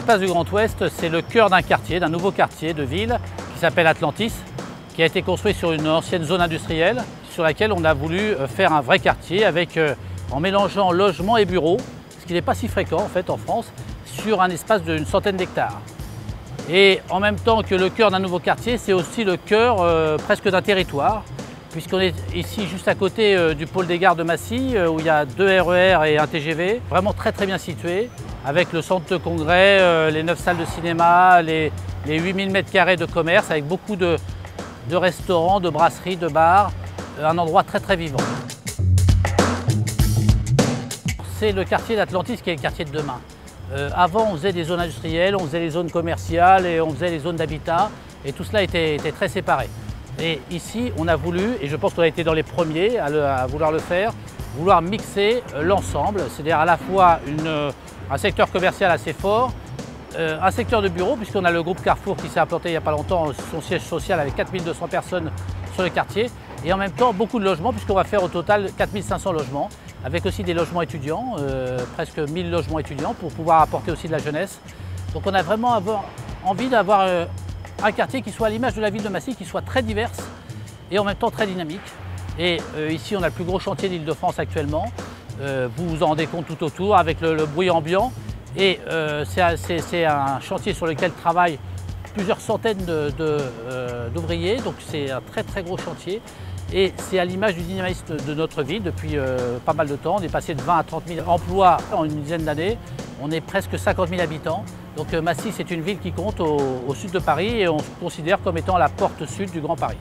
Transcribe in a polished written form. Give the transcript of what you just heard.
place du Grand Ouest, c'est le cœur d'un quartier, d'un nouveau quartier de ville qui s'appelle Atlantis, qui a été construit sur une ancienne zone industrielle sur laquelle on a voulu faire un vrai quartier en mélangeant logement et bureaux, ce qui n'est pas si fréquent en fait en France, sur un espace d'une centaine d'hectares. Et en même temps que le cœur d'un nouveau quartier, c'est aussi le cœur presque d'un territoire, puisqu'on est ici juste à côté du pôle des gares de Massy, où il y a 2 RER et un TGV, vraiment très bien situé, avec le centre de congrès, les 9 salles de cinéma, les 8000 m² de commerce, avec beaucoup de restaurants, de brasseries, de bars, un endroit très vivant. C'est le quartier d'Atlantis qui est le quartier de demain. Avant, on faisait des zones industrielles, on faisait les zones commerciales et on faisait les zones d'habitat, et tout cela était très séparé. Et ici, on a voulu, et je pense qu'on a été dans les premiers à vouloir le faire, vouloir mixer l'ensemble, c'est-à-dire à la fois un secteur commercial assez fort, un secteur de bureaux, puisqu'on a le groupe Carrefour qui s'est implanté il n'y a pas longtemps, son siège social avec 4200 personnes sur le quartier, et en même temps beaucoup de logements, puisqu'on va faire au total 4500 logements, avec aussi des logements étudiants, presque 1000 logements étudiants, pour pouvoir apporter aussi de la jeunesse. Donc on a vraiment envie d'avoir un quartier qui soit à l'image de la ville de Massy, qui soit très diverse et en même temps très dynamique. Et ici, on a le plus gros chantier d'Île-de-France actuellement. Vous vous en rendez compte tout autour avec le bruit ambiant. Et c'est un chantier sur lequel travaillent plusieurs centaines d'ouvriers. Donc c'est un très gros chantier. Et c'est à l'image du dynamisme de notre ville depuis pas mal de temps. On est passé de 20 à 30 000 emplois en une dizaine d'années. On est presque 50 000 habitants. Donc Massy, c'est une ville qui compte au sud de Paris et on se considère comme étant la porte sud du Grand Paris.